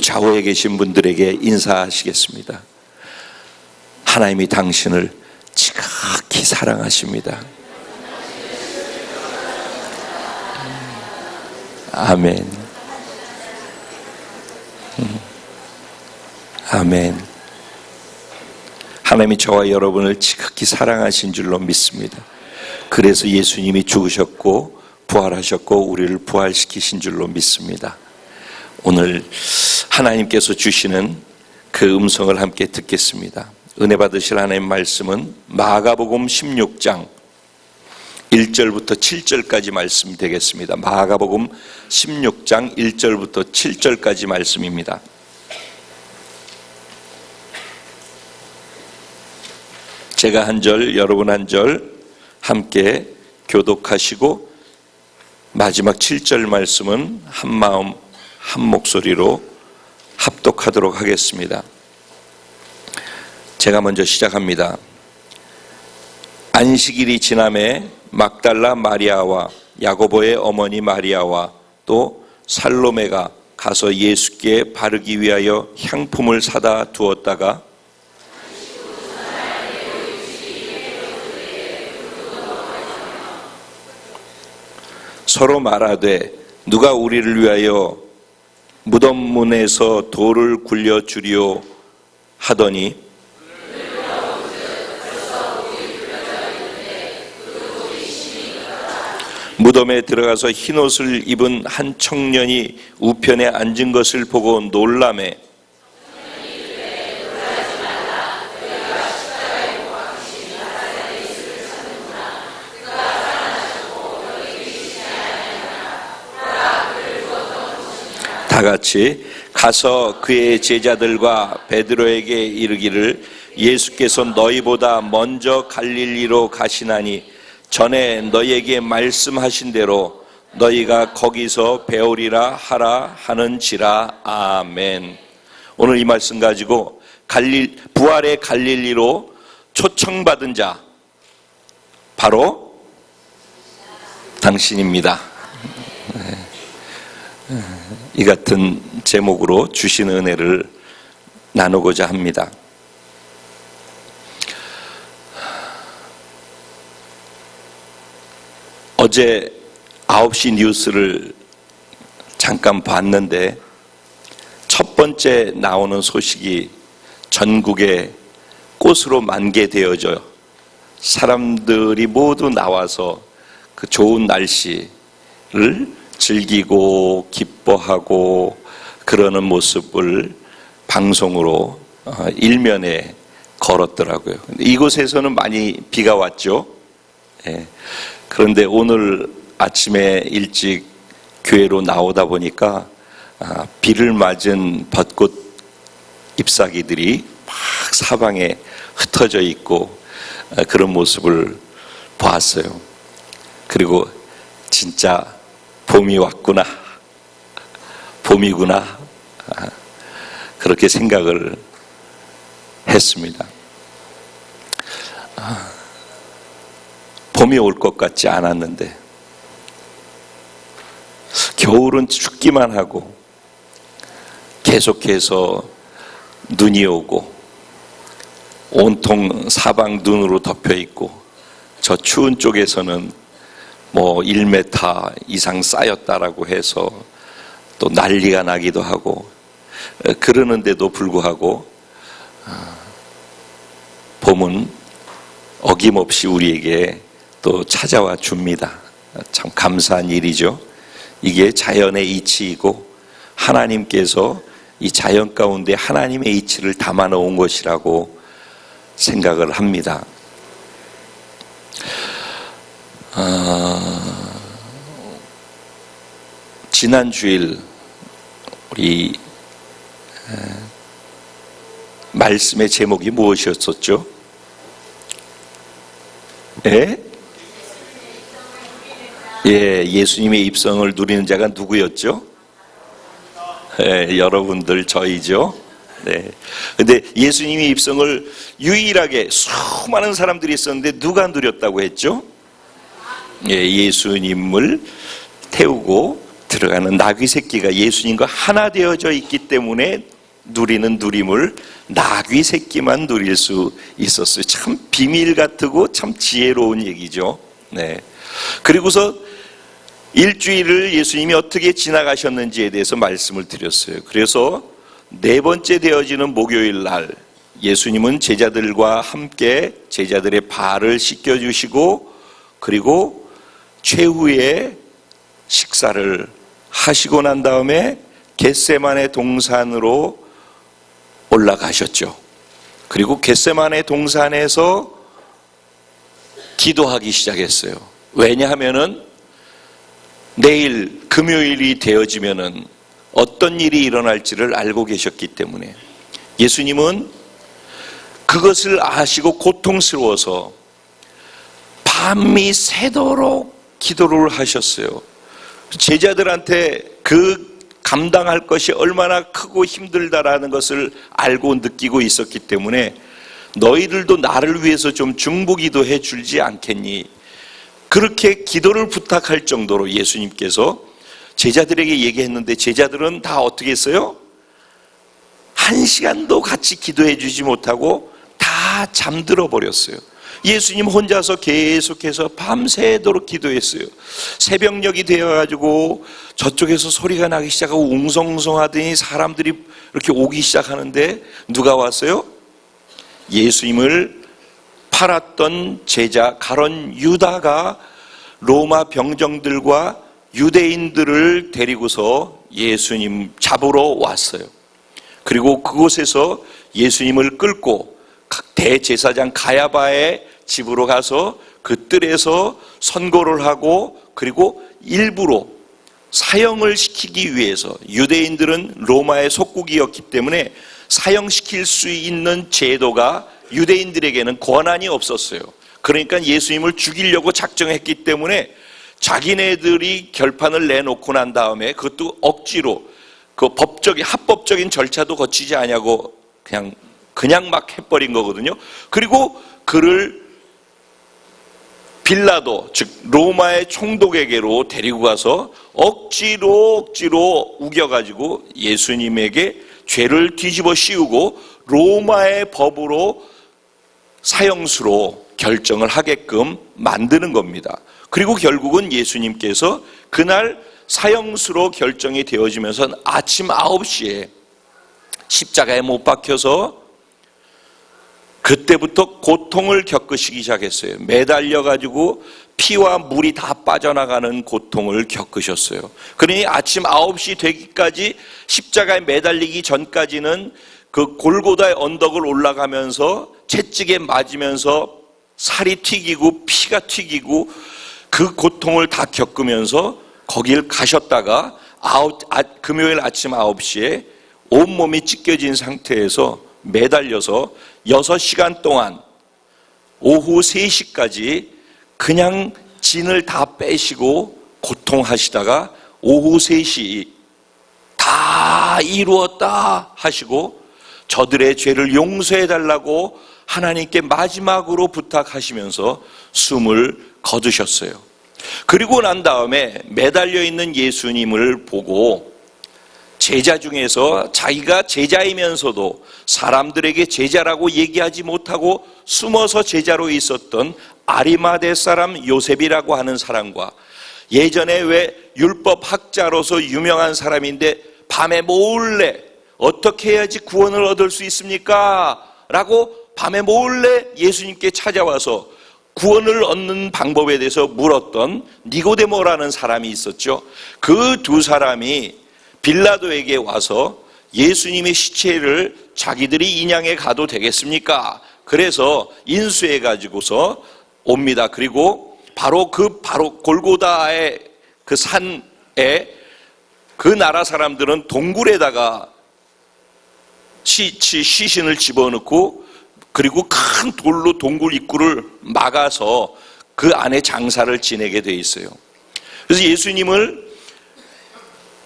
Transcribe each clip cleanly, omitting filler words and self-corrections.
좌우에 계신 분들에게 인사하시겠습니다. 하나님이 당신을 지극히 사랑하십니다. 아멘. 아멘. 하나님이 저와 여러분을 지극히 사랑하신 줄로 믿습니다. 그래서 예수님이 죽으셨고 부활하셨고 우리를 부활시키신 줄로 믿습니다. 오늘 하나님께서 주시는 그 음성을 함께 듣겠습니다. 은혜 받으실 하나님 말씀은 마가복음 16장 1절부터 7절까지 말씀 되겠습니다. 마가복음 16장 1절부터 7절까지 말씀입니다. 제가 한 절, 여러분 한 절 함께 교독하시고 마지막 7절 말씀은 한 마음 한 목소리로 합독하도록 하겠습니다. 제가 먼저 시작합니다. 안식일이 지남에 막달라 마리아와 야고보의 어머니 마리아와 또 살로메가 가서 예수께 바르기 위하여 향품을 사다 두었다가 서로 말하되 누가 우리를 위하여 무덤 문에서 돌을 굴려 주리오 하더니 무덤에 들어가서 흰옷을 입은 한 청년이 우편에 앉은 것을 보고 놀라매 다같이 가서 그의 제자들과 베드로에게 이르기를 예수께서 너희보다 먼저 갈릴리로 가시나니 전에 너희에게 말씀하신 대로 너희가 거기서 배우리라 하라 하는지라. 아멘. 오늘 이 말씀 가지고 부활의 갈릴리로 초청받은 자 바로 당신입니다. 이 같은 제목으로 주신 은혜를 나누고자 합니다. 어제 9시 뉴스를 잠깐 봤는데 첫 번째 나오는 소식이 전국에 꽃으로 만개되어져 사람들이 모두 나와서 그 좋은 날씨를 즐기고 기뻐하고 그러는 모습을 방송으로 일면에 걸었더라고요. 이곳에서는 많이 비가 왔죠. 그런데 오늘 아침에 일찍 교회로 나오다 보니까 비를 맞은 벚꽃 잎사귀들이 막 사방에 흩어져 있고 그런 모습을 보았어요. 그리고 진짜 봄이 왔구나, 봄이구나, 그렇게 생각을 했습니다. 봄이 올 것 같지 않았는데 겨울은 춥기만 하고 계속해서 눈이 오고 온통 사방 눈으로 덮여 있고 저 추운 쪽에서는 뭐 1m 이상 쌓였다라고 해서 또 난리가 나기도 하고 그러는데도 불구하고 봄은 어김없이 우리에게 또 찾아와 줍니다. 참 감사한 일이죠. 이게 자연의 이치이고 하나님께서 이 자연 가운데 하나님의 이치를 담아 놓은 것이라고 생각을 합니다. 지난 주일 우리 말씀의 제목이 무엇이었었죠? 예수님의 입성을 누리는 자가 누구였죠? 여러분들 저희죠. 근데 예수님의 입성을 유일하게 수많은 사람들이 있었는데 누가 누렸다고 했죠? 예수님을 태우고 들어가는 나귀 새끼가 예수님과 하나 되어져 있기 때문에 누리는 누림을 나귀 새끼만 누릴 수 있었어요. 참 비밀 같고 참 지혜로운 얘기죠. 네. 그리고서 일주일을 예수님이 어떻게 지나가셨는지에 대해서 말씀을 드렸어요. 그래서 네 번째 되어지는 목요일 날 예수님은 제자들과 함께 제자들의 발을 씻겨주시고 그리고 최후의 식사를 하시고 난 다음에 겟세마네 동산으로 올라가셨죠. 그리고 겟세마네 동산에서 기도하기 시작했어요. 왜냐하면은 내일 금요일이 되어지면은 어떤 일이 일어날지를 알고 계셨기 때문에 예수님은 그것을 아시고 고통스러워서 밤이 새도록 기도를 하셨어요. 제자들한테 그 감당할 것이 얼마나 크고 힘들다라는 것을 알고 느끼고 있었기 때문에 너희들도 나를 위해서 좀 중보기도 해주지 않겠니? 그렇게 기도를 부탁할 정도로 예수님께서 제자들에게 얘기했는데 제자들은 다 어떻게 했어요? 한 시간도 같이 기도해 주지 못하고 다 잠들어 버렸어요. 예수님 혼자서 계속해서 밤새도록 기도했어요. 새벽녘이 되어가지고 저쪽에서 소리가 나기 시작하고 웅성웅성하더니 사람들이 이렇게 오기 시작하는데 누가 왔어요? 예수님을 팔았던 제자 가룟 유다가 로마 병정들과 유대인들을 데리고서 예수님 잡으러 왔어요. 그리고 그곳에서 예수님을 끌고 대제사장 가야바의 집으로 가서 그 뜰에서 선고를 하고 그리고 일부러 사형을 시키기 위해서 유대인들은 로마의 속국이었기 때문에 사형시킬 수 있는 제도가 유대인들에게는 권한이 없었어요. 그러니까 예수님을 죽이려고 작정했기 때문에 자기네들이 결판을 내놓고 난 다음에 그것도 억지로 그 합법적인 절차도 거치지 않냐고 그냥 막 해버린 거거든요. 그리고 그를 빌라도 즉 로마의 총독에게로 데리고 가서 억지로 우겨가지고 예수님에게 죄를 뒤집어 씌우고 로마의 법으로 사형수로 결정을 하게끔 만드는 겁니다. 그리고 결국은 예수님께서 그날 사형수로 결정이 되어지면서 아침 9시에 십자가에 못 박혀서 그때부터 고통을 겪으시기 시작했어요. 매달려가지고 피와 물이 다 빠져나가는 고통을 겪으셨어요. 그러니 아침 9시 되기까지 십자가에 매달리기 전까지는 그 골고다의 언덕을 올라가면서 채찍에 맞으면서 살이 튀기고 피가 튀기고 그 고통을 다 겪으면서 거길 가셨다가 금요일 아침 9시에 온몸이 찢겨진 상태에서 매달려서 6시간 동안 오후 3시까지 그냥 진을 다 빼시고 고통하시다가 오후 3시 다 이루었다 하시고 저들의 죄를 용서해 달라고 하나님께 마지막으로 부탁하시면서 숨을 거두셨어요. 그리고 난 다음에 매달려 있는 예수님을 보고 제자 중에서 자기가 제자이면서도 사람들에게 제자라고 얘기하지 못하고 숨어서 제자로 있었던 아리마대 사람 요셉이라고 하는 사람과 예전에 왜 율법 학자로서 유명한 사람인데 밤에 몰래 어떻게 해야지 구원을 얻을 수 있습니까? 라고 밤에 몰래 예수님께 찾아와서 구원을 얻는 방법에 대해서 물었던 니고데모라는 사람이 있었죠. 그 두 사람이 빌라도에게 와서 예수님의 시체를 자기들이 인양해 가도 되겠습니까? 그래서 인수해 가지고서 옵니다. 그리고 바로 골고다의 그 산에 그 나라 사람들은 동굴에다가 시신을 집어넣고 그리고 큰 돌로 동굴 입구를 막아서 그 안에 장사를 지내게 돼 있어요. 그래서 예수님을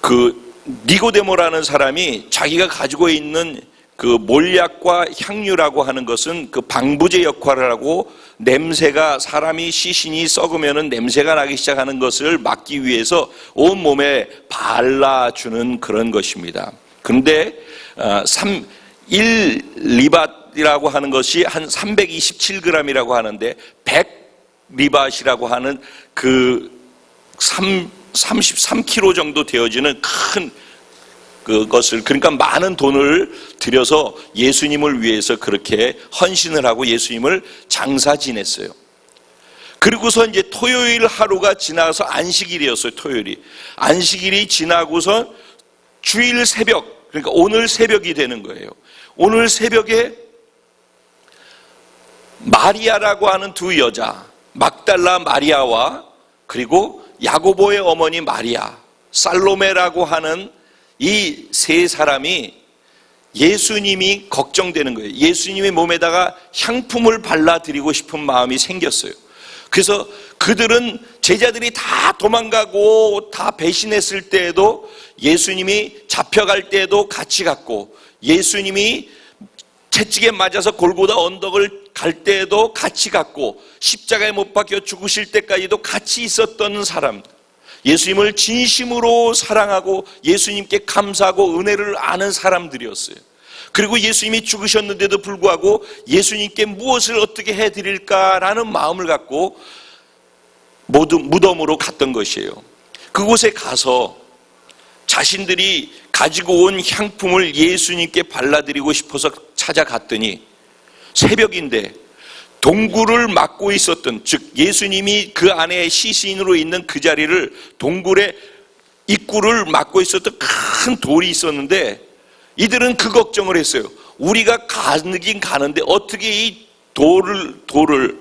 그 니고데모라는 사람이 자기가 가지고 있는 그 몰약과 향유라고 하는 것은 그 방부제 역할을 하고 냄새가 사람이 시신이 썩으면은 냄새가 나기 시작하는 것을 막기 위해서 온 몸에 발라주는 그런 것입니다. 그런데 1리밧이라고 하는 것이 한 327g이라고 하는데 100리밧이라고 하는 그 33kg 정도 되어지는 큰 그것을, 그러니까 많은 돈을 들여서 예수님을 위해서 그렇게 헌신을 하고 예수님을 장사 지냈어요. 그리고서 이제 토요일 하루가 지나서 안식일이었어요. 토요일이 안식일이 지나고서 주일 새벽, 그러니까 오늘 새벽이 되는 거예요. 오늘 새벽에 마리아라고 하는 두 여자, 막달라 마리아와 그리고 야고보의 어머니 마리아, 살로메라고 하는 이 세 사람이 예수님이 걱정되는 거예요. 예수님의 몸에다가 향품을 발라드리고 싶은 마음이 생겼어요. 그래서 그들은 제자들이 다 도망가고 다 배신했을 때에도, 예수님이 잡혀갈 때에도 같이 갔고, 예수님이 채찍에 맞아서 골고다 언덕을 갈 때에도 같이 갔고, 십자가에 못 박혀 죽으실 때까지도 같이 있었던 사람, 예수님을 진심으로 사랑하고 예수님께 감사하고 은혜를 아는 사람들이었어요. 그리고 예수님이 죽으셨는데도 불구하고 예수님께 무엇을 어떻게 해드릴까라는 마음을 갖고 모두 무덤으로 갔던 것이에요. 그곳에 가서 자신들이 가지고 온 향품을 예수님께 발라드리고 싶어서 찾아갔더니 새벽인데 동굴을 막고 있었던, 즉 예수님이 그 안에 시신으로 있는 그 자리를, 동굴의 입구를 막고 있었던 큰 돌이 있었는데, 이들은 그 걱정을 했어요. 우리가 가긴 가는데 어떻게 이 동굴을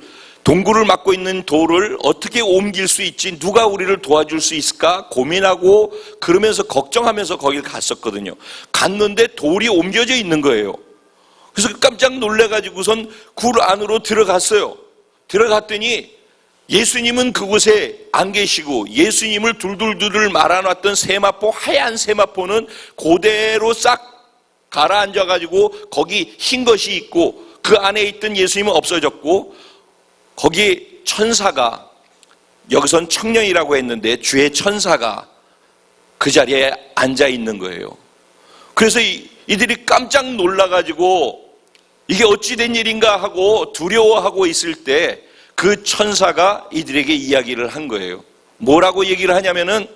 막고 있는 돌을 어떻게 옮길 수 있지, 누가 우리를 도와줄 수 있을까 고민하고 그러면서 걱정하면서 거길 갔었거든요. 갔는데 돌이 옮겨져 있는 거예요. 그래서 깜짝 놀래가지고선 굴 안으로 들어갔어요. 들어갔더니 예수님은 그곳에 안 계시고, 예수님을 둘둘둘 말아놨던 세마포, 하얀 세마포는 그대로 싹 가라앉아가지고 거기 흰 것이 있고, 그 안에 있던 예수님은 없어졌고, 거기에 천사가, 여기선 청년이라고 했는데 주의 천사가 그 자리에 앉아 있는 거예요. 그래서 이들이 깜짝 놀라가지고 이게 어찌 된 일인가 하고 두려워하고 있을 때 그 천사가 이들에게 이야기를 한 거예요. 뭐라고 얘기를 하냐면은,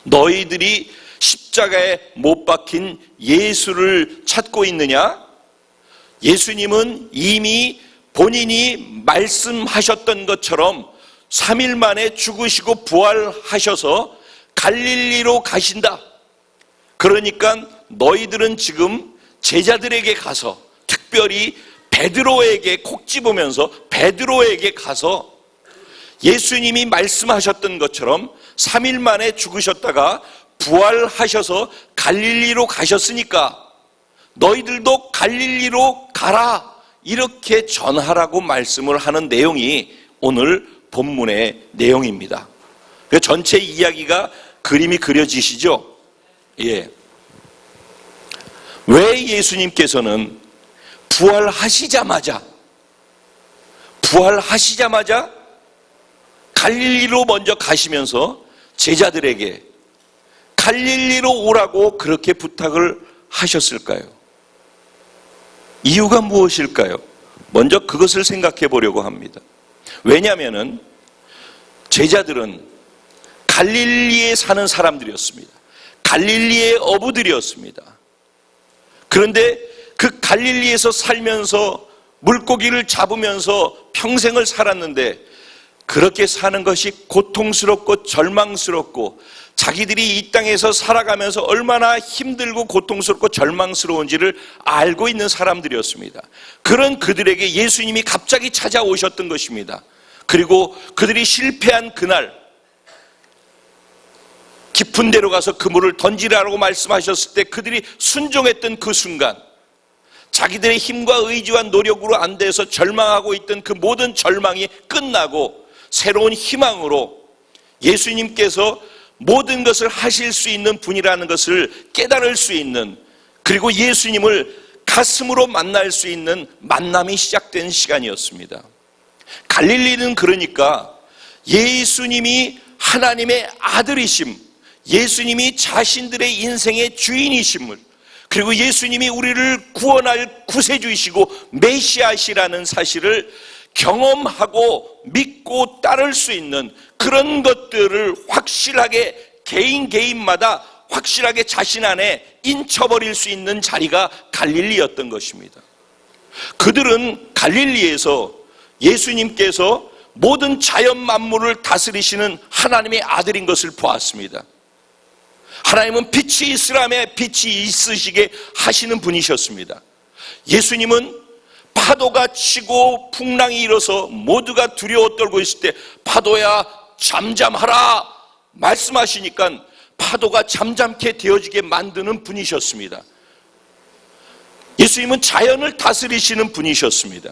너희들이 십자가에 못 박힌 예수를 찾고 있느냐? 예수님은 이미 본인이 말씀하셨던 것처럼 3일 만에 죽으시고 부활하셔서 갈릴리로 가신다. 그러니까 너희들은 지금 제자들에게 가서, 특별히 베드로에게, 콕 집으면서 베드로에게 가서 예수님이 말씀하셨던 것처럼 3일 만에 죽으셨다가 부활하셔서 갈릴리로 가셨으니까 너희들도 갈릴리로 가라, 이렇게 전하라고 말씀을 하는 내용이 오늘 본문의 내용입니다. 전체 이야기가 그림이 그려지시죠? 예. 왜 예수님께서는 부활하시자마자 갈릴리로 먼저 가시면서 제자들에게 갈릴리로 오라고 그렇게 부탁을 하셨을까요? 이유가 무엇일까요? 먼저 그것을 생각해 보려고 합니다. 왜냐하면 제자들은 갈릴리에 사는 사람들이었습니다. 갈릴리의 어부들이었습니다. 그런데 그 갈릴리에서 살면서 물고기를 잡으면서 평생을 살았는데, 그렇게 사는 것이 고통스럽고 절망스럽고 자기들이 이 땅에서 살아가면서 얼마나 힘들고 고통스럽고 절망스러운지를 알고 있는 사람들이었습니다. 그런 그들에게 예수님이 갑자기 찾아오셨던 것입니다. 그리고 그들이 실패한 그날, 깊은 데로 가서 그물을 던지라고 말씀하셨을 때 그들이 순종했던 그 순간, 자기들의 힘과 의지와 노력으로 안 돼서 절망하고 있던 그 모든 절망이 끝나고 새로운 희망으로 예수님께서 모든 것을 하실 수 있는 분이라는 것을 깨달을 수 있는, 그리고 예수님을 가슴으로 만날 수 있는 만남이 시작된 시간이었습니다. 갈릴리는 그러니까 예수님이 하나님의 아들이심, 예수님이 자신들의 인생의 주인이심을, 그리고 예수님이 우리를 구원할 구세주이시고 메시아시라는 사실을 경험하고 믿고 따를 수 있는 그런 것들을 확실하게 개인마다 확실하게 자신 안에 인쳐버릴 수 있는 자리가 갈릴리였던 것입니다. 그들은 갈릴리에서 예수님께서 모든 자연 만물을 다스리시는 하나님의 아들인 것을 보았습니다. 하나님은 빛이 있으라며 빛이 있으시게 하시는 분이셨습니다. 예수님은 파도가 치고 풍랑이 일어서 모두가 두려워 떨고 있을 때 파도야 잠잠하라 말씀하시니까 파도가 잠잠케 되어지게 만드는 분이셨습니다. 예수님은 자연을 다스리시는 분이셨습니다.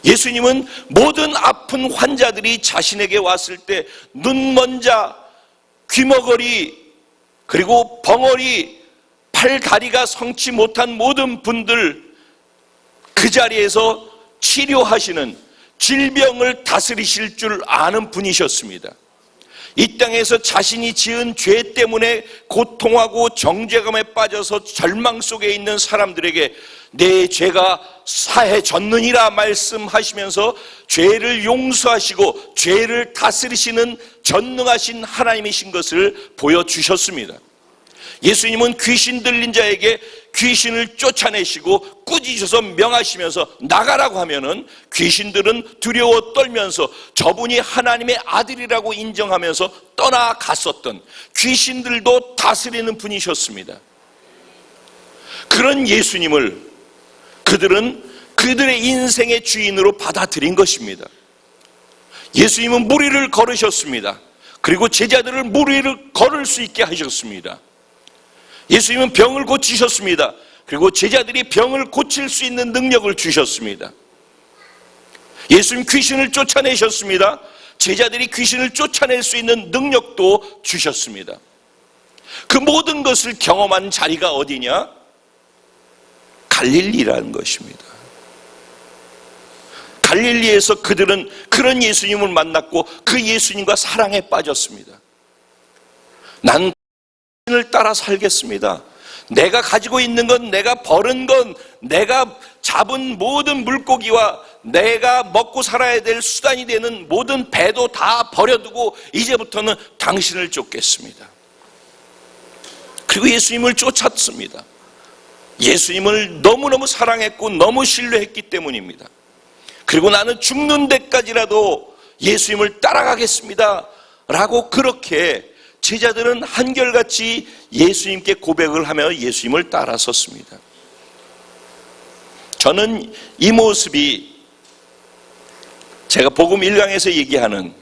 예수님은 모든 아픈 환자들이 자신에게 왔을 때 눈먼자, 귀머거리, 그리고 벙어리, 팔, 다리가 성치 못한 모든 분들 그 자리에서 치료하시는, 질병을 다스리실 줄 아는 분이셨습니다. 이 땅에서 자신이 지은 죄 때문에 고통하고 정죄감에 빠져서 절망 속에 있는 사람들에게 내 죄가 사해졌느니라 말씀하시면서 죄를 용서하시고 죄를 다스리시는 전능하신 하나님이신 것을 보여주셨습니다. 예수님은 귀신 들린 자에게 귀신을 쫓아내시고 꾸짖어서 명하시면서 나가라고 하면은 귀신들은 두려워 떨면서 저분이 하나님의 아들이라고 인정하면서 떠나갔었던, 귀신들도 다스리는 분이셨습니다. 그런 예수님을 그들은 그들의 인생의 주인으로 받아들인 것입니다. 예수님은 무리를 걸으셨습니다. 그리고 제자들을 무리를 걸을 수 있게 하셨습니다. 예수님은 병을 고치셨습니다. 그리고 제자들이 병을 고칠 수 있는 능력을 주셨습니다. 예수님 귀신을 쫓아내셨습니다. 제자들이 귀신을 쫓아낼 수 있는 능력도 주셨습니다. 그 모든 것을 경험한 자리가 어디냐? 갈릴리라는 것입니다. 갈릴리에서 그들은 그런 예수님을 만났고 그 예수님과 사랑에 빠졌습니다. 난 을 따라 살겠습니다. 내가 가지고 있는 건, 내가 벌은 건, 내가 잡은 모든 물고기와 내가 먹고 살아야 될 수단이 되는 모든 배도 다 버려두고 이제부터는 당신을 쫓겠습니다. 그리고 예수님을 쫓았습니다. 예수님을 너무너무 사랑했고 너무 신뢰했기 때문입니다. 그리고 나는 죽는 데까지라도 예수님을 따라가겠습니다 라고 그렇게 제자들은 한결같이 예수님께 고백을 하며 예수님을 따라섰습니다. 저는 이 모습이 제가 복음 1강에서 얘기하는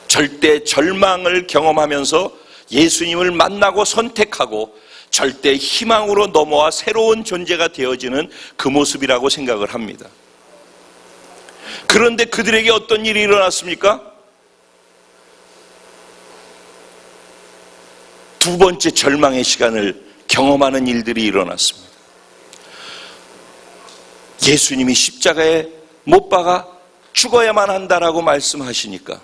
절대 절망을 경험하면서 예수님을 만나고 선택하고 절대 희망으로 넘어와 새로운 존재가 되어지는 그 모습이라고 생각을 합니다. 그런데 그들에게 어떤 일이 일어났습니까? 두 번째 절망의 시간을 경험하는 일들이 일어났습니다. 예수님이 십자가에 못 박아 죽어야만 한다라고 말씀하시니까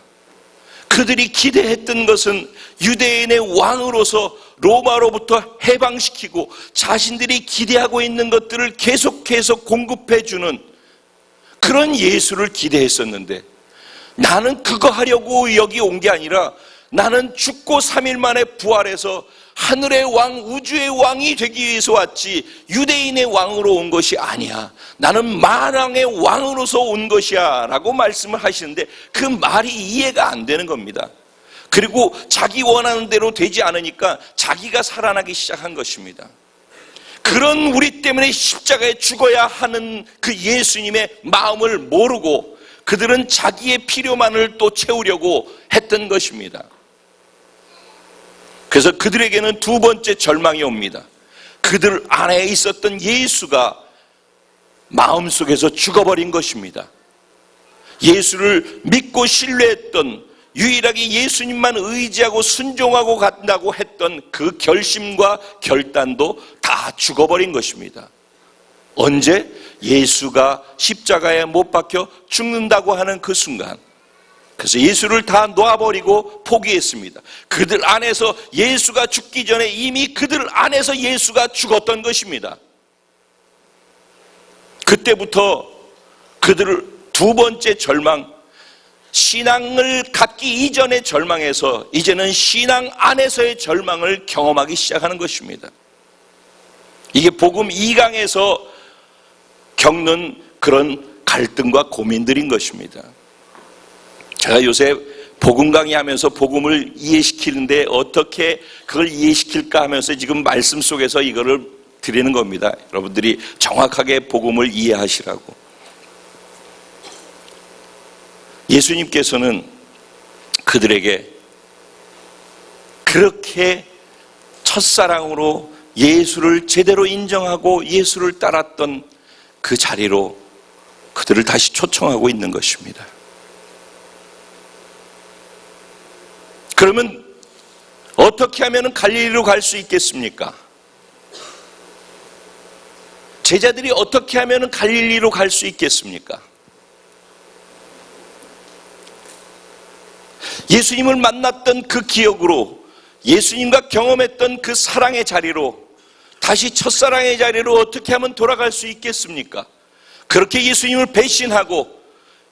그들이 기대했던 것은 유대인의 왕으로서 로마로부터 해방시키고 자신들이 기대하고 있는 것들을 계속해서 공급해주는 그런 예수를 기대했었는데, 나는 그거 하려고 여기 온 게 아니라 나는 죽고 3일 만에 부활해서 하늘의 왕, 우주의 왕이 되기 위해서 왔지 유대인의 왕으로 온 것이 아니야. 나는 만왕의 왕으로서 온 것이야 라고 말씀을 하시는데 그 말이 이해가 안 되는 겁니다. 그리고 자기 원하는 대로 되지 않으니까 자기가 살아나기 시작한 것입니다. 그런 우리 때문에 십자가에 죽어야 하는 그 예수님의 마음을 모르고 그들은 자기의 필요만을 또 채우려고 했던 것입니다. 그래서 그들에게는 두 번째 절망이 옵니다. 그들 안에 있었던 예수가 마음속에서 죽어버린 것입니다. 예수를 믿고 신뢰했던, 유일하게 예수님만 의지하고 순종하고 간다고 했던 그 결심과 결단도 다 죽어버린 것입니다. 언제? 예수가 십자가에 못 박혀 죽는다고 하는 그 순간. 그래서 예수를 다 놓아버리고 포기했습니다. 그들 안에서 예수가 죽기 전에 이미 그들 안에서 예수가 죽었던 것입니다. 그때부터 그들을 두 번째 절망, 신앙을 갖기 이전의 절망에서 이제는 신앙 안에서의 절망을 경험하기 시작하는 것입니다. 이게 복음 2강에서 겪는 그런 갈등과 고민들인 것입니다. 제가 요새 복음 강의하면서 복음을 이해시키는데 어떻게 그걸 이해시킬까 하면서 지금 말씀 속에서 이거를 드리는 겁니다. 여러분들이 정확하게 복음을 이해하시라고. 예수님께서는 그들에게 그렇게 첫사랑으로 예수를 제대로 인정하고 예수를 따랐던 그 자리로 그들을 다시 초청하고 있는 것입니다. 그러면 어떻게 하면 갈릴리로 갈 수 있겠습니까? 제자들이 어떻게 하면 갈릴리로 갈 수 있겠습니까? 예수님을 만났던 그 기억으로, 예수님과 경험했던 그 사랑의 자리로, 다시 첫사랑의 자리로 어떻게 하면 돌아갈 수 있겠습니까? 그렇게 예수님을 배신하고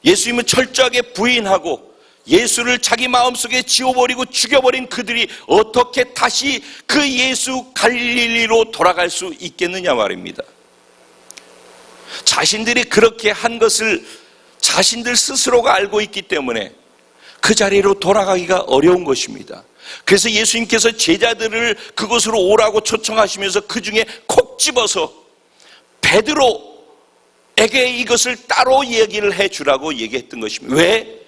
예수님을 철저하게 부인하고 예수를 자기 마음속에 지워버리고 죽여버린 그들이 어떻게 다시 그 예수 갈릴리로 돌아갈 수 있겠느냐 말입니다. 자신들이 그렇게 한 것을 자신들 스스로가 알고 있기 때문에 그 자리로 돌아가기가 어려운 것입니다. 그래서 예수님께서 제자들을 그곳으로 오라고 초청하시면서 그 중에 콕 집어서 베드로에게 이것을 따로 얘기를 해주라고 얘기했던 것입니다. 왜?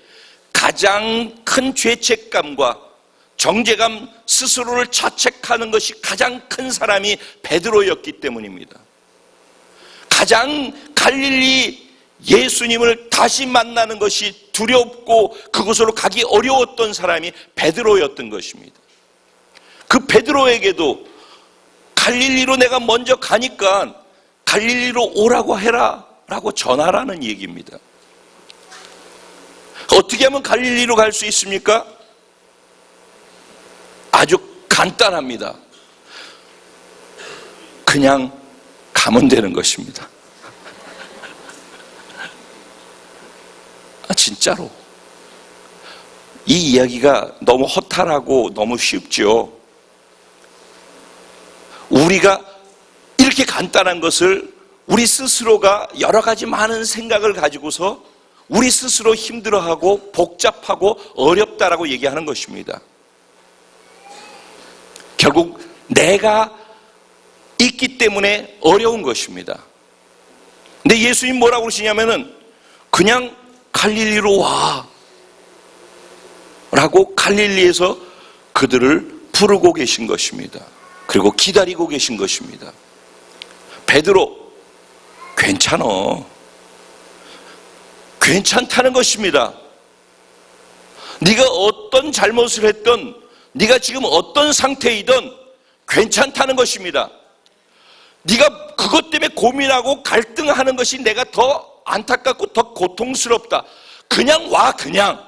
가장 큰 죄책감과 정죄감, 스스로를 자책하는 것이 가장 큰 사람이 베드로였기 때문입니다. 가장 갈릴리 예수님을 다시 만나는 것이 두렵고 그곳으로 가기 어려웠던 사람이 베드로였던 것입니다. 그 베드로에게도 갈릴리로 내가 먼저 가니까 갈릴리로 오라고 해라 라고 전하라는 얘기입니다. 어떻게 하면 갈릴리로 갈 수 있습니까? 아주 간단합니다. 그냥 가면 되는 것입니다. 진짜로 이 이야기가 너무 허탈하고 너무 쉽죠. 우리가 이렇게 간단한 것을 우리 스스로가 여러 가지 많은 생각을 가지고서 우리 스스로 힘들어하고 복잡하고 어렵다라고 얘기하는 것입니다. 결국 내가 있기 때문에 어려운 것입니다. 근데 예수님 뭐라고 그러시냐면은 그냥 갈릴리로 와 라고 갈릴리에서 그들을 부르고 계신 것입니다. 그리고 기다리고 계신 것입니다. 베드로 괜찮어. 괜찮다는 것입니다. 네가 어떤 잘못을 했든 네가 지금 어떤 상태이든 괜찮다는 것입니다. 네가 그것 때문에 고민하고 갈등하는 것이 내가 더 안타깝고 더 고통스럽다. 그냥 와. 그냥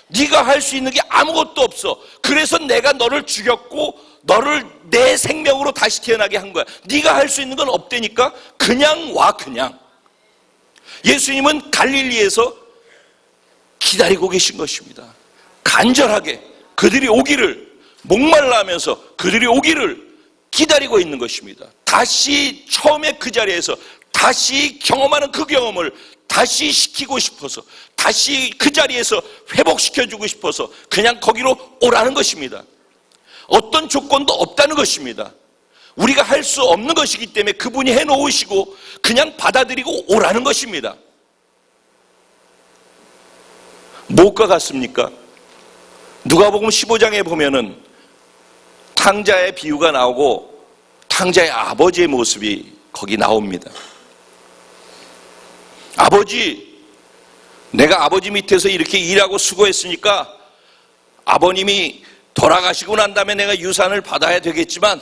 네가 할 수 있는 게 아무것도 없어. 그래서 내가 너를 죽였고 너를 내 생명으로 다시 태어나게 한 거야. 네가 할 수 있는 건 없다니까 그냥 와. 그냥 예수님은 갈릴리에서 기다리고 계신 것입니다. 간절하게 그들이 오기를, 목말라 하면서 그들이 오기를 기다리고 있는 것입니다. 다시 처음에 그 자리에서 다시 경험하는 그 경험을 다시 시키고 싶어서, 다시 그 자리에서 회복시켜주고 싶어서 그냥 거기로 오라는 것입니다. 어떤 조건도 없다는 것입니다. 우리가 할 수 없는 것이기 때문에 그분이 해놓으시고 그냥 받아들이고 오라는 것입니다. 무엇과 같습니까? 누가복음 15장에 보면은 탕자의 비유가 나오고 탕자의 아버지의 모습이 거기 나옵니다. 아버지, 내가 아버지 밑에서 이렇게 일하고 수고했으니까 아버님이 돌아가시고 난 다음에 내가 유산을 받아야 되겠지만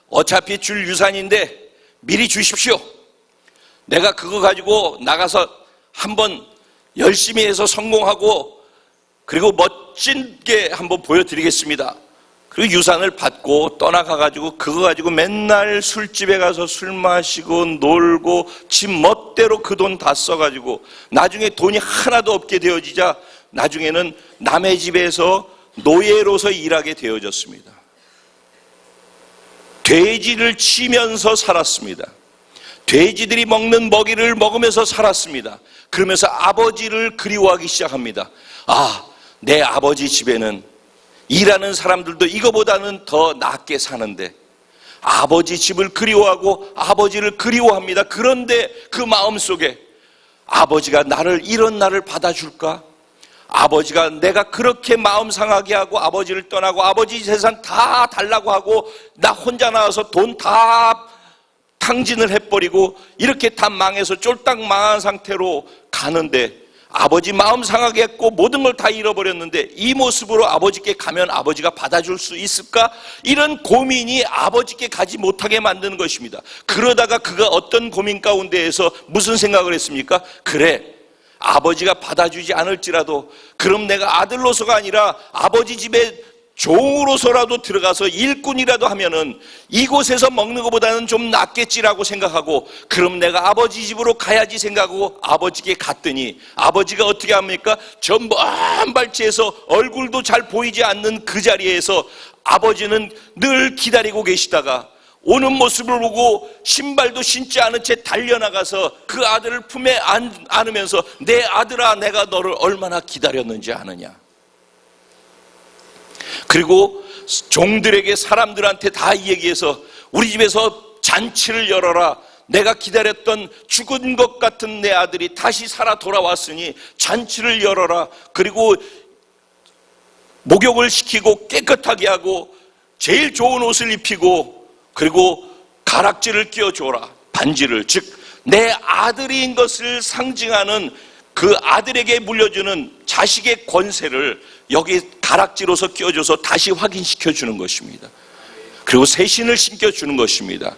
어차피 줄 유산인데 미리 주십시오. 내가 그거 가지고 나가서 한번 열심히 해서 성공하고 그리고 멋진게 한번 보여드리겠습니다. 그리고 유산을 받고 떠나가가지고 그거 가지고 맨날 술집에 가서 술 마시고 놀고 지 멋대로 그 돈 다 써가지고 나중에 돈이 하나도 없게 되어지자 나중에는 남의 집에서 노예로서 일하게 되어졌습니다. 돼지를 치면서 살았습니다. 돼지들이 먹는 먹이를 먹으면서 살았습니다. 그러면서 아버지를 그리워하기 시작합니다. 아, 내 아버지 집에는 일하는 사람들도 이거보다는 더 낫게 사는데 아버지 집을 그리워하고 아버지를 그리워합니다. 그런데 그 마음속에 아버지가 이런 나를 받아줄까? 아버지가 내가 그렇게 마음 상하게 하고 아버지를 떠나고 아버지 재산 다 달라고 하고 나 혼자 나와서 돈 다 탕진을 해버리고 이렇게 다 망해서 쫄딱 망한 상태로 가는데 아버지 마음 상하게 했고 모든 걸 다 잃어버렸는데 이 모습으로 아버지께 가면 아버지가 받아줄 수 있을까? 이런 고민이 아버지께 가지 못하게 만드는 것입니다. 그러다가 그가 어떤 고민 가운데에서 무슨 생각을 했습니까? 그래, 아버지가 받아주지 않을지라도 그럼 내가 아들로서가 아니라 아버지 집에 종으로서라도 들어가서 일꾼이라도 하면은 이곳에서 먹는 것보다는 좀 낫겠지라고 생각하고 그럼 내가 아버지 집으로 가야지 생각하고 아버지께 갔더니 아버지가 어떻게 합니까? 저 먼 발치에서 얼굴도 잘 보이지 않는 그 자리에서 아버지는 늘 기다리고 계시다가 오는 모습을 보고 신발도 신지 않은 채 달려나가서 그 아들을 품에 안으면서 내 아들아, 내가 너를 얼마나 기다렸는지 아느냐. 그리고 종들에게 사람들한테 다 얘기해서 우리 집에서 잔치를 열어라. 내가 기다렸던 죽은 것 같은 내 아들이 다시 살아 돌아왔으니 잔치를 열어라. 그리고 목욕을 시키고 깨끗하게 하고 제일 좋은 옷을 입히고 그리고 가락지를 끼워줘라. 반지를, 즉 내 아들인 것을 상징하는 그 아들에게 물려주는 자식의 권세를 여기 가락지로서 끼워줘서 다시 확인시켜 주는 것입니다. 그리고 새신을 신겨주는 것입니다.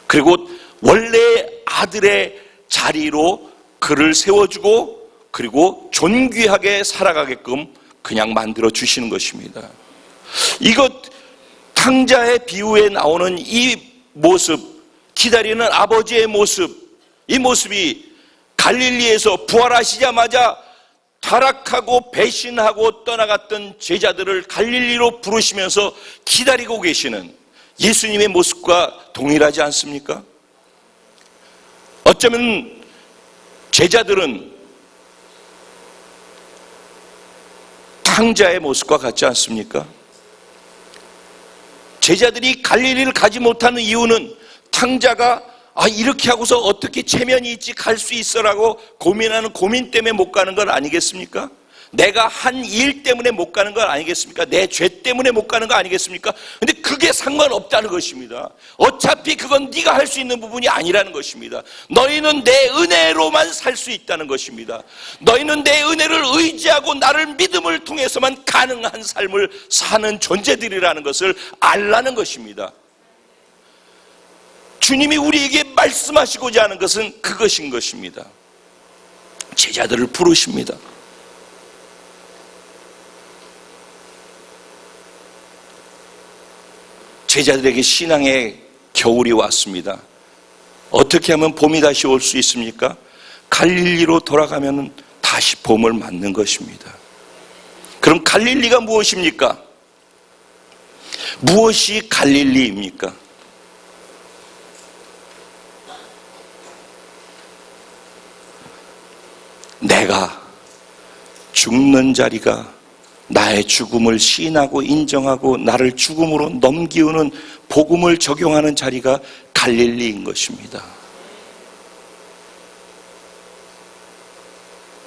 그리고 원래 아들의 자리로 그를 세워주고 그리고 존귀하게 살아가게끔 그냥 만들어 주시는 것입니다. 이것 탕자의 비유에 나오는 이 모습, 기다리는 아버지의 모습, 이 모습이 갈릴리에서 부활하시자마자 타락하고 배신하고 떠나갔던 제자들을 갈릴리로 부르시면서 기다리고 계시는 예수님의 모습과 동일하지 않습니까? 어쩌면 제자들은 탕자의 모습과 같지 않습니까? 제자들이 갈릴리를 가지 못하는 이유는 탕자가 이렇게 하고서 어떻게 체면이 있지 갈 수 있어라고 고민하는 고민 때문에 못 가는 건 아니겠습니까? 내가 한 일 때문에 못 가는 건 아니겠습니까? 내 죄 때문에 못 가는 거 아니겠습니까? 근데 그게 상관없다는 것입니다. 어차피 그건 네가 할 수 있는 부분이 아니라는 것입니다. 너희는 내 은혜로만 살 수 있다는 것입니다. 너희는 내 은혜를 의지하고 나를 믿음을 통해서만 가능한 삶을 사는 존재들이라는 것을 알라는 것입니다. 주님이 우리에게 말씀하시고자 하는 것은 그것인 것입니다. 제자들을 부르십니다. 제자들에게 신앙의 겨울이 왔습니다. 어떻게 하면 봄이 다시 올 수 있습니까? 갈릴리로 돌아가면 다시 봄을 맞는 것입니다. 그럼 갈릴리가 무엇입니까? 무엇이 갈릴리입니까? 내가 죽는 자리가 나의 죽음을 시인하고 인정하고 나를 죽음으로 넘기우는 복음을 적용하는 자리가 갈릴리인 것입니다.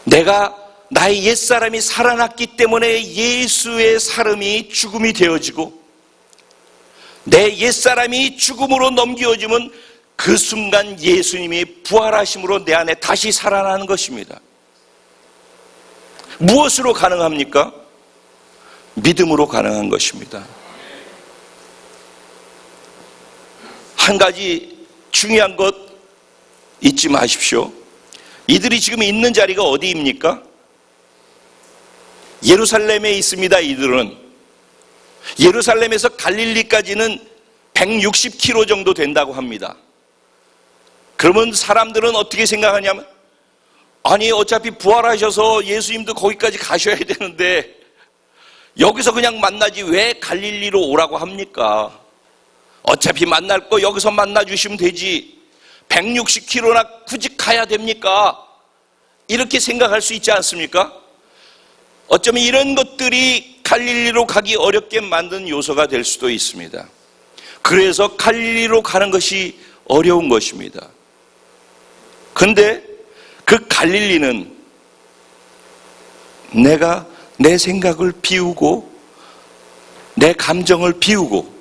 내가 나의 옛사람이 살아났기 때문에 예수의 사람이 죽음이 되어지고 내 옛사람이 죽음으로 넘겨지면 그 순간 예수님이 부활하심으로 내 안에 다시 살아나는 것입니다. 무엇으로 가능합니까? 믿음으로 가능한 것입니다. 한 가지 중요한 것 잊지 마십시오. 이들이 지금 있는 자리가 어디입니까? 예루살렘에 있습니다. 이들은 예루살렘에서 갈릴리까지는 160km 정도 된다고 합니다. 그러면 사람들은 어떻게 생각하냐면, 아니 어차피 부활하셔서 예수님도 거기까지 가셔야 되는데 여기서 그냥 만나지 왜 갈릴리로 오라고 합니까? 어차피 만날 거 여기서 만나주시면 되지 160km나 굳이 가야 됩니까? 이렇게 생각할 수 있지 않습니까? 어쩌면 이런 것들이 갈릴리로 가기 어렵게 만든 요소가 될 수도 있습니다. 그래서 갈릴리로 가는 것이 어려운 것입니다. 그런데 그 갈릴리는 내가 내 생각을 비우고 내 감정을 비우고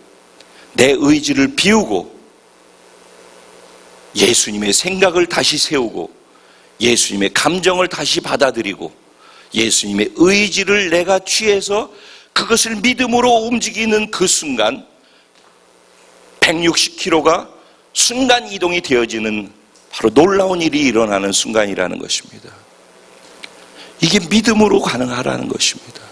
내 의지를 비우고 예수님의 생각을 다시 세우고 예수님의 감정을 다시 받아들이고 예수님의 의지를 내가 취해서 그것을 믿음으로 움직이는 그 순간 160km가 순간 이동이 되어지는 바로 놀라운 일이 일어나는 순간이라는 것입니다. 이게 믿음으로 가능하라는 것입니다.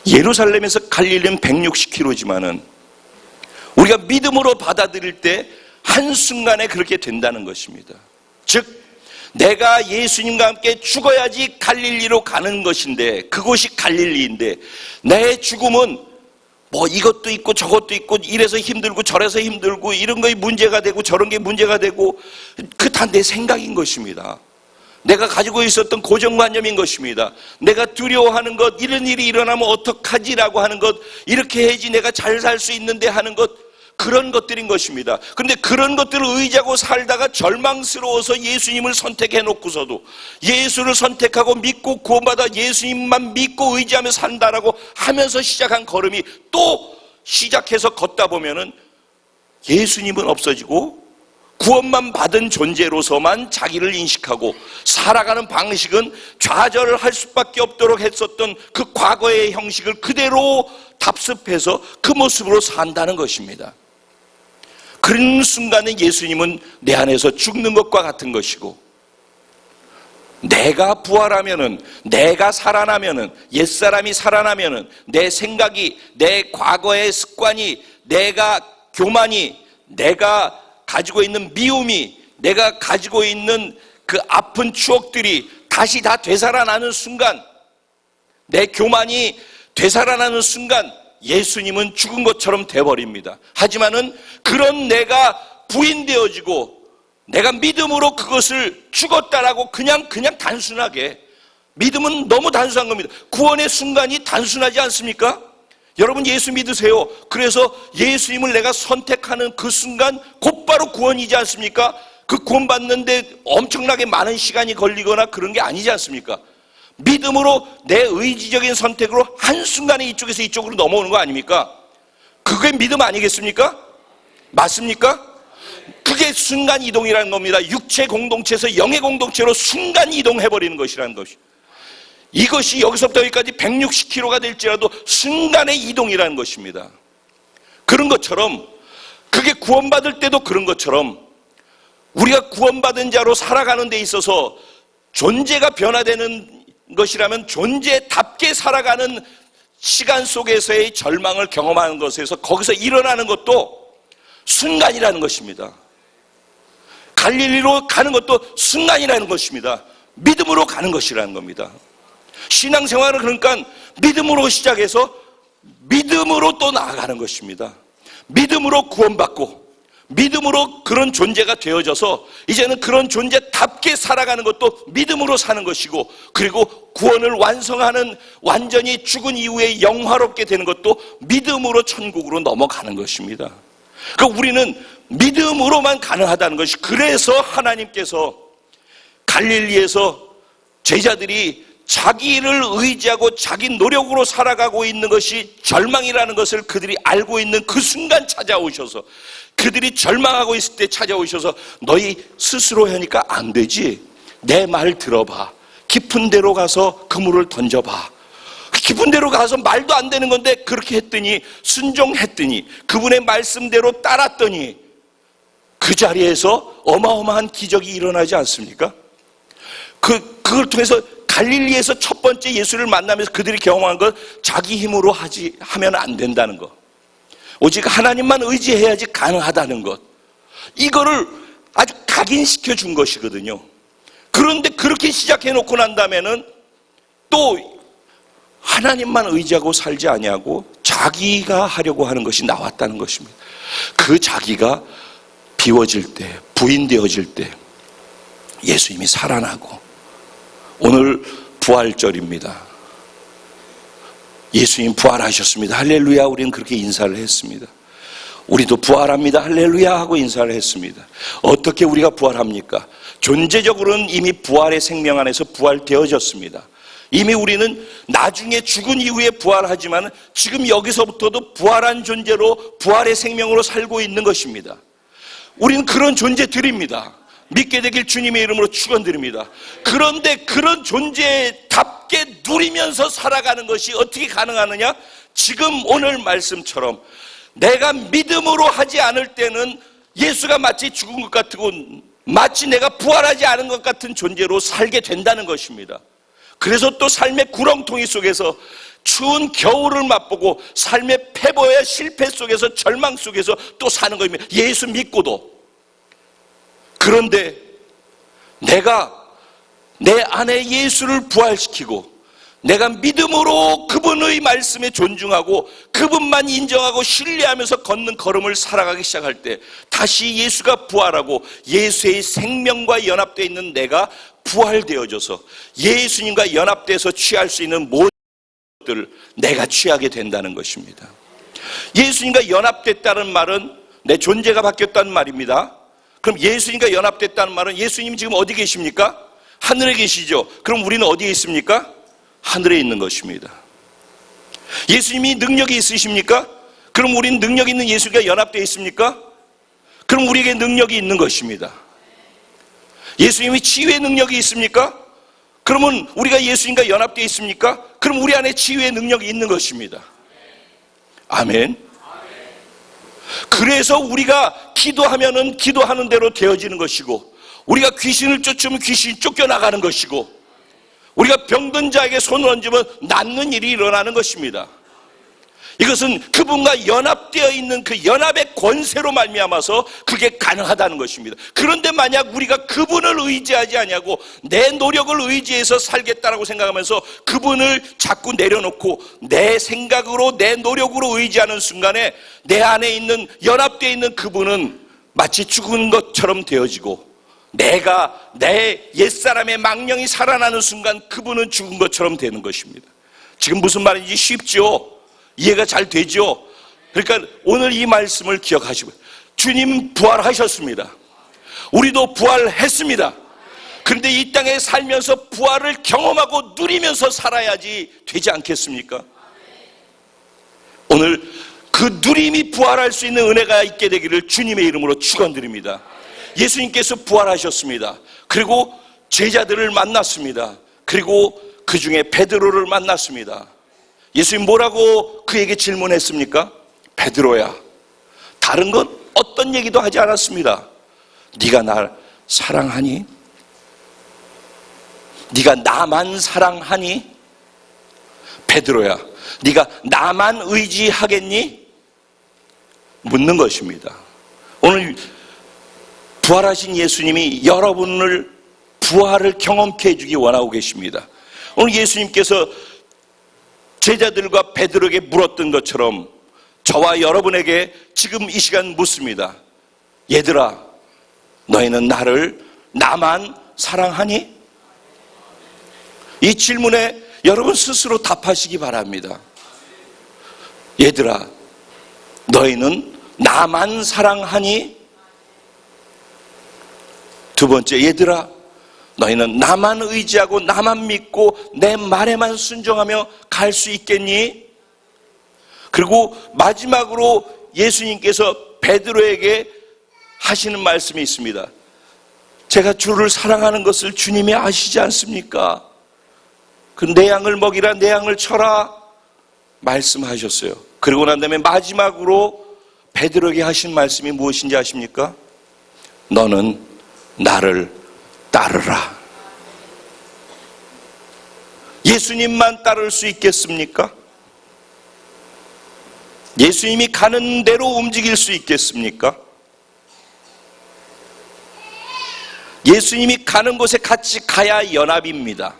예루살렘에서 갈릴리는 160km지만은 우리가 믿음으로 받아들일 때 한순간에 그렇게 된다는 것입니다. 즉 내가 예수님과 함께 죽어야지 갈릴리로 가는 것인데 그곳이 갈릴리인데 내 죽음은 뭐 이것도 있고 저것도 있고 이래서 힘들고 저래서 힘들고 이런 게 문제가 되고 저런 게 문제가 되고 그 다 내 생각인 것입니다. 내가 가지고 있었던 고정관념인 것입니다. 내가 두려워하는 것, 이런 일이 일어나면 어떡하지라고 하는 것, 이렇게 해야지 내가 잘 살 수 있는데 하는 것, 그런 것들인 것입니다. 그런데 그런 것들을 의지하고 살다가 절망스러워서 예수님을 선택해 놓고서도 예수를 선택하고 믿고 구원받아 예수님만 믿고 의지하며 산다라고 하면서 시작한 걸음이 또 시작해서 걷다 보면은 예수님은 없어지고 구원만 받은 존재로서만 자기를 인식하고 살아가는 방식은 좌절할 수밖에 없도록 했었던 그 과거의 형식을 그대로 답습해서 그 모습으로 산다는 것입니다. 그런 순간에 예수님은 내 안에서 죽는 것과 같은 것이고 내가 부활하면은 내가 살아나면은 옛사람이 살아나면은 내 생각이 내 과거의 습관이 내가 교만이 내가 가지고 있는 미움이 내가 가지고 있는 그 아픈 추억들이 다시 다 되살아나는 순간 내 교만이 되살아나는 순간 예수님은 죽은 것처럼 돼버립니다. 하지만은 그런 내가 부인되어지고 내가 믿음으로 그것을 죽었다라고 그냥 단순하게 믿음은 너무 단순한 겁니다. 구원의 순간이 단순하지 않습니까? 여러분 예수 믿으세요. 그래서 예수님을 내가 선택하는 그 순간 곧바로 구원이지 않습니까? 그 구원 받는데 엄청나게 많은 시간이 걸리거나 그런 게 아니지 않습니까? 믿음으로 내 의지적인 선택으로 한순간에 이쪽에서 이쪽으로 넘어오는 거 아닙니까? 그게 믿음 아니겠습니까? 맞습니까? 그게 순간 이동이라는 겁니다. 육체 공동체에서 영의 공동체로 순간 이동해버리는 것이라는 것이. 이것이 여기서부터 여기까지 160km가 될지라도 순간의 이동이라는 것입니다. 그런 것처럼 그게 구원받을 때도 그런 것처럼 우리가 구원받은 자로 살아가는 데 있어서 존재가 변화되는 것이라면 존재답게 살아가는 시간 속에서의 절망을 경험하는 것에서 거기서 일어나는 것도 순간이라는 것입니다. 갈릴리로 가는 것도 순간이라는 것입니다. 믿음으로 가는 것이라는 겁니다. 신앙생활은 그러니까 믿음으로 시작해서 믿음으로 또 나아가는 것입니다. 믿음으로 구원받고 믿음으로 그런 존재가 되어져서 이제는 그런 존재답게 살아가는 것도 믿음으로 사는 것이고 그리고 구원을 완성하는 완전히 죽은 이후에 영화롭게 되는 것도 믿음으로 천국으로 넘어가는 것입니다. 그러니까 우리는 믿음으로만 가능하다는 것이 그래서 하나님께서 갈릴리에서 제자들이 자기를 의지하고 자기 노력으로 살아가고 있는 것이 절망이라는 것을 그들이 알고 있는 그 순간 찾아오셔서 그들이 절망하고 있을 때 찾아오셔서 너희 스스로 하니까 안 되지. 내 말 들어봐. 깊은 데로 가서 그물을 던져봐. 깊은 데로 가서 말도 안 되는 건데 그렇게 했더니, 순종했더니, 그분의 말씀대로 따랐더니 그 자리에서 어마어마한 기적이 일어나지 않습니까? 그걸 통해서 갈릴리에서 첫 번째 예수를 만나면서 그들이 경험한 건 자기 힘으로 하면 안 된다는 것, 오직 하나님만 의지해야지 가능하다는 것, 이거를 아주 각인시켜 준 것이거든요. 그런데 그렇게 시작해 놓고 난 다음에는 또 하나님만 의지하고 살지 아니하고 자기가 하려고 하는 것이 나왔다는 것입니다. 그 자기가 비워질 때, 부인되어질 때 예수님이 살아나고, 오늘 부활절입니다. 예수님 부활하셨습니다. 할렐루야. 우리는 그렇게 인사를 했습니다. 우리도 부활합니다. 할렐루야 하고 인사를 했습니다. 어떻게 우리가 부활합니까? 존재적으로는 이미 부활의 생명 안에서 부활되어졌습니다. 이미 우리는 나중에 죽은 이후에 부활하지만 지금 여기서부터도 부활한 존재로 부활의 생명으로 살고 있는 것입니다. 우리는 그런 존재들입니다. 믿게 되길 주님의 이름으로 축원드립니다. 그런데 그런 존재답게 누리면서 살아가는 것이 어떻게 가능하느냐? 지금 오늘 말씀처럼 내가 믿음으로 하지 않을 때는 예수가 마치 죽은 것 같고 마치 내가 부활하지 않은 것 같은 존재로 살게 된다는 것입니다. 그래서 또 삶의 구렁텅이 속에서 추운 겨울을 맛보고 삶의 패배와 실패 속에서 절망 속에서 또 사는 겁니다. 예수 믿고도. 그런데 내가 내 안에 예수를 부활시키고 내가 믿음으로 그분의 말씀에 존중하고 그분만 인정하고 신뢰하면서 걷는 걸음을 살아가기 시작할 때 다시 예수가 부활하고 예수의 생명과 연합되어 있는 내가 부활되어져서 예수님과 연합돼서 취할 수 있는 모든 것들을 내가 취하게 된다는 것입니다. 예수님과 연합됐다는 말은 내 존재가 바뀌었다는 말입니다. 그럼 예수님과 연합됐다는 말은 예수님 지금 어디 계십니까? 하늘에 계시죠. 그럼 우리는 어디에 있습니까? 하늘에 있는 것입니다. 예수님이 능력이 있으십니까? 그럼 우리는 능력 있는 예수가 연합되어 있습니까? 그럼 우리에게 능력이 있는 것입니다. 예수님이 치유의 능력이 있습니까? 그러면 우리가 예수님과 연합되어 있습니까? 그럼 우리 안에 치유의 능력이 있는 것입니다. 아멘. 그래서 우리가 기도하면은 기도하는 대로 되어지는 것이고, 우리가 귀신을 쫓으면 귀신이 쫓겨나가는 것이고, 우리가 병든 자에게 손을 얹으면 낫는 일이 일어나는 것입니다. 이것은 그분과 연합되어 있는 그 연합의 권세로 말미암아서 그게 가능하다는 것입니다. 그런데 만약 우리가 그분을 의지하지 아니하고 내 노력을 의지해서 살겠다라고 생각하면서 그분을 자꾸 내려놓고 내 생각으로 내 노력으로 의지하는 순간에 내 안에 있는 연합되어 있는 그분은 마치 죽은 것처럼 되어지고, 내가 내 옛사람의 망령이 살아나는 순간 그분은 죽은 것처럼 되는 것입니다. 지금 무슨 말인지 쉽죠? 이해가 잘 되죠? 그러니까 오늘 이 말씀을 기억하시고, 주님 부활하셨습니다. 우리도 부활했습니다. 그런데 이 땅에 살면서 부활을 경험하고 누리면서 살아야지 되지 않겠습니까? 오늘 그 누림이 부활할 수 있는 은혜가 있게 되기를 주님의 이름으로 축원드립니다. 예수님께서 부활하셨습니다. 그리고 제자들을 만났습니다. 그리고 그 중에 베드로를 만났습니다. 예수님 뭐라고 그에게 질문했습니까? 베드로야, 다른 건 어떤 얘기도 하지 않았습니다. 네가 날 사랑하니? 네가 나만 사랑하니? 베드로야, 네가 나만 의지하겠니? 묻는 것입니다. 오늘 부활하신 예수님이 여러분을 부활을 경험케 해주기 원하고 계십니다. 오늘 예수님께서 제자들과 베드로에게 물었던 것처럼 저와 여러분에게 지금 이 시간 묻습니다. 얘들아, 너희는 나만 사랑하니? 이 질문에 여러분 스스로 답하시기 바랍니다. 얘들아, 너희는 나만 사랑하니? 두 번째, 얘들아, 너희는 나만 의지하고 나만 믿고 내 말에만 순종하며 갈 수 있겠니? 그리고 마지막으로 예수님께서 베드로에게 하시는 말씀이 있습니다. 제가 주를 사랑하는 것을 주님이 아시지 않습니까? 그 내 양을 먹이라, 내 양을 쳐라 말씀하셨어요. 그리고 난 다음에 마지막으로 베드로에게 하신 말씀이 무엇인지 아십니까? 너는 나를 따르라. 예수님만 따를 수 있겠습니까? 예수님이 가는 대로 움직일 수 있겠습니까? 예수님이 가는 곳에 같이 가야 연합입니다.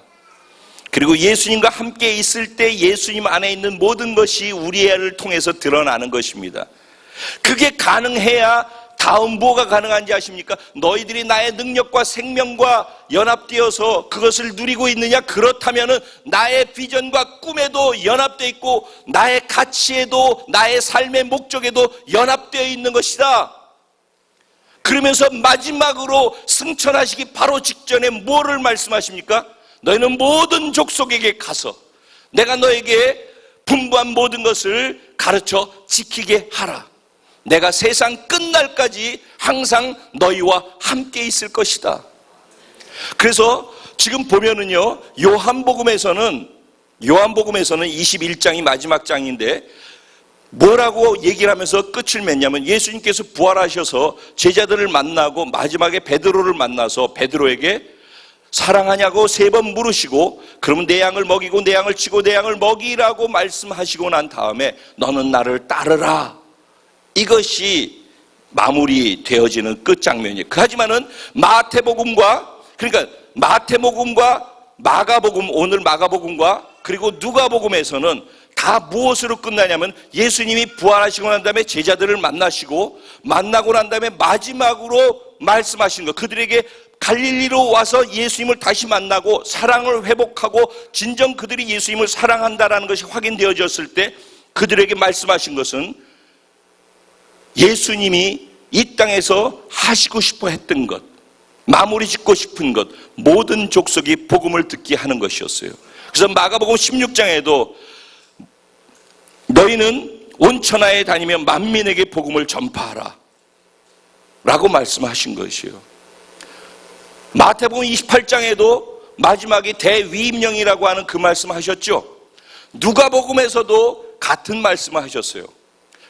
그리고 예수님과 함께 있을 때 예수님 안에 있는 모든 것이 우리를 통해서 드러나는 것입니다. 그게 가능해야 다음 뭐가 가능한지 아십니까? 너희들이 나의 능력과 생명과 연합되어서 그것을 누리고 있느냐? 그렇다면 나의 비전과 꿈에도 연합되어 있고 나의 가치에도 나의 삶의 목적에도 연합되어 있는 것이다. 그러면서 마지막으로 승천하시기 바로 직전에 뭐를 말씀하십니까? 너희는 모든 족속에게 가서 내가 너에게 분부한 모든 것을 가르쳐 지키게 하라. 내가 세상 끝날까지 항상 너희와 함께 있을 것이다. 그래서 지금 보면은요, 요한복음에서는 21장이 마지막 장인데 뭐라고 얘기를 하면서 끝을 맺냐면 예수님께서 부활하셔서 제자들을 만나고 마지막에 베드로를 만나서 베드로에게 사랑하냐고 3번 물으시고 그러면 내 양을 먹이고 내 양을 치고 내 양을 먹이라고 말씀하시고 난 다음에 너는 나를 따르라. 이것이 마무리되어지는 끝장면이에요. 하지만은 마태복음과 마가복음, 오늘 마가복음과 그리고 누가복음에서는 다 무엇으로 끝나냐면 예수님이 부활하시고 난 다음에 제자들을 만나고 난 다음에 마지막으로 말씀하신 것, 그들에게 갈릴리로 와서 예수님을 다시 만나고 사랑을 회복하고 진정 그들이 예수님을 사랑한다라는 것이 확인되어졌을 때 그들에게 말씀하신 것은 예수님이 이 땅에서 하시고 싶어 했던 것, 마무리 짓고 싶은 것, 모든 족속이 복음을 듣게 하는 것이었어요. 그래서 마가복음 16장에도 너희는 온 천하에 다니며 만민에게 복음을 전파하라 라고 말씀하신 것이에요. 마태복음 28장에도 마지막에 대위임령이라고 하는 그 말씀하셨죠. 누가복음에서도 같은 말씀을 하셨어요.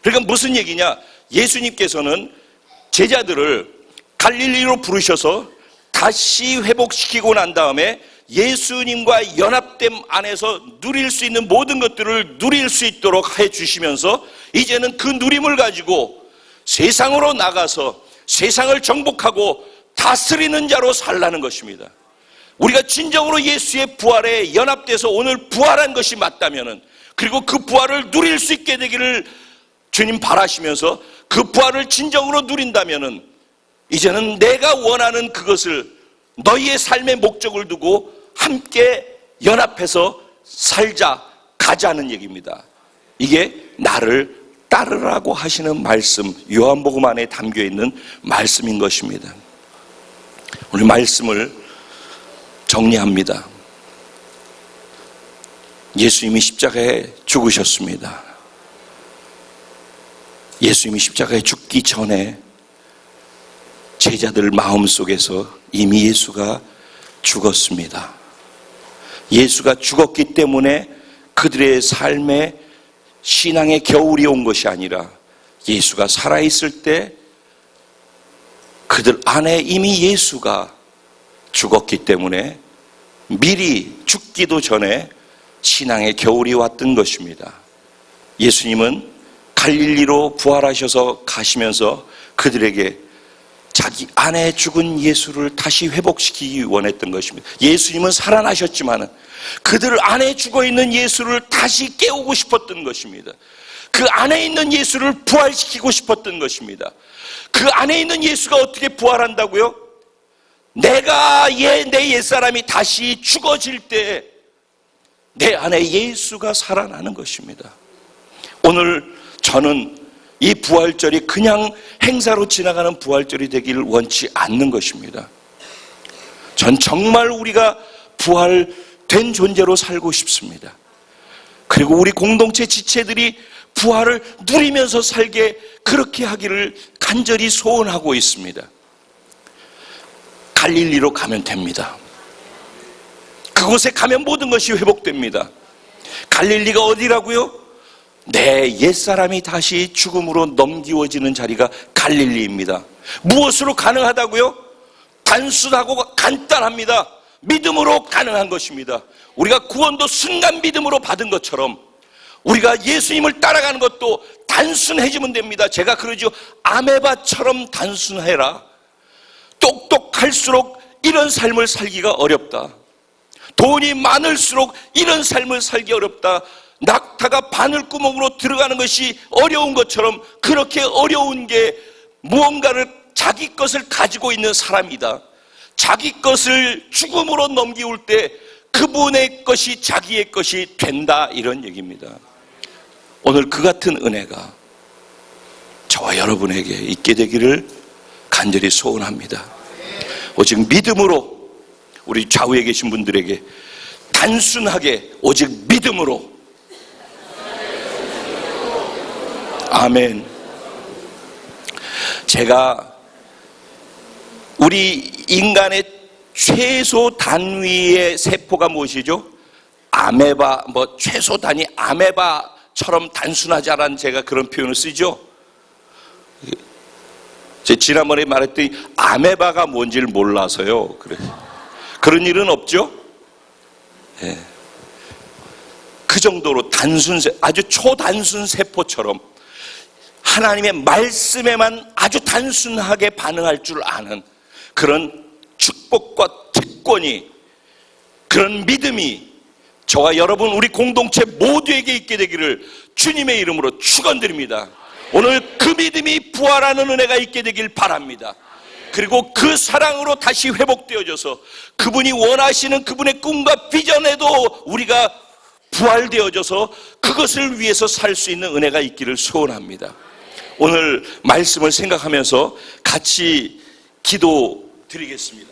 그러니까 무슨 얘기냐? 예수님께서는 제자들을 갈릴리로 부르셔서 다시 회복시키고 난 다음에 예수님과 연합됨 안에서 누릴 수 있는 모든 것들을 누릴 수 있도록 해주시면서 이제는 그 누림을 가지고 세상으로 나가서 세상을 정복하고 다스리는 자로 살라는 것입니다. 우리가 진정으로 예수의 부활에 연합돼서 오늘 부활한 것이 맞다면은, 그리고 그 부활을 누릴 수 있게 되기를 주님 바라시면서 그 부활을 진정으로 누린다면은 이제는 내가 원하는 그것을 너희의 삶의 목적을 두고 함께 연합해서 살자, 가자는 얘기입니다. 이게 나를 따르라고 하시는 말씀, 요한복음 안에 담겨있는 말씀인 것입니다. 오늘 말씀을 정리합니다. 예수님이 십자가에 죽으셨습니다. 예수님이 십자가에 죽기 전에 제자들 마음속에서 이미 예수가 죽었습니다. 예수가 죽었기 때문에 그들의 삶에 신앙의 겨울이 온 것이 아니라 예수가 살아있을 때 그들 안에 이미 예수가 죽었기 때문에 미리 죽기도 전에 신앙의 겨울이 왔던 것입니다. 예수님은 갈릴리로 부활하셔서 가시면서 그들에게 자기 안에 죽은 예수를 다시 회복시키기 원했던 것입니다. 예수님은 살아나셨지만 그들 안에 죽어있는 예수를 다시 깨우고 싶었던 것입니다. 그 안에 있는 예수를 부활시키고 싶었던 것입니다. 그 안에 있는 예수가 어떻게 부활한다고요? 내 옛사람이 다시 죽어질 때 내 안에 예수가 살아나는 것입니다. 오늘 저는 이 부활절이 그냥 행사로 지나가는 부활절이 되기를 원치 않는 것입니다. 전 정말 우리가 부활된 존재로 살고 싶습니다. 그리고 우리 공동체 지체들이 부활을 누리면서 살게 그렇게 하기를 간절히 소원하고 있습니다. 갈릴리로 가면 됩니다. 그곳에 가면 모든 것이 회복됩니다. 갈릴리가 어디라고요? 내 옛사람이 다시 죽음으로 넘기워지는 자리가 갈릴리입니다. 무엇으로 가능하다고요? 단순하고 간단합니다. 믿음으로 가능한 것입니다. 우리가 구원도 순간 믿음으로 받은 것처럼 우리가 예수님을 따라가는 것도 단순해지면 됩니다. 제가 그러죠. 아메바처럼 단순해라. 똑똑할수록 이런 삶을 살기가 어렵다. 돈이 많을수록 이런 삶을 살기 어렵다. 낙타가 바늘구멍으로 들어가는 것이 어려운 것처럼 그렇게 어려운 게 무언가를 자기 것을 가지고 있는 사람이다. 자기 것을 죽음으로 넘기울 때 그분의 것이 자기의 것이 된다, 이런 얘기입니다. 오늘 그 같은 은혜가 저와 여러분에게 있게 되기를 간절히 소원합니다. 오직 믿음으로, 우리 좌우에 계신 분들에게 단순하게 오직 믿음으로, 아멘. 제가 우리 인간의 최소 단위의 세포가 무엇이죠? 아메바, 최소 단위 아메바처럼 단순하지 않은, 제가 그런 표현을 쓰죠. 제가 지난번에 말했더니 아메바가 뭔지를 몰라서요. 그런 일은 없죠? 네. 그 정도로 아주 초단순 세포처럼 하나님의 말씀에만 아주 단순하게 반응할 줄 아는 그런 축복과 특권이, 그런 믿음이 저와 여러분 우리 공동체 모두에게 있게 되기를 주님의 이름으로 축원드립니다. 오늘 그 믿음이 부활하는 은혜가 있게 되길 바랍니다. 그리고 그 사랑으로 다시 회복되어져서 그분이 원하시는 그분의 꿈과 비전에도 우리가 부활되어져서 그것을 위해서 살 수 있는 은혜가 있기를 소원합니다. 오늘 말씀을 생각하면서 같이 기도 드리겠습니다.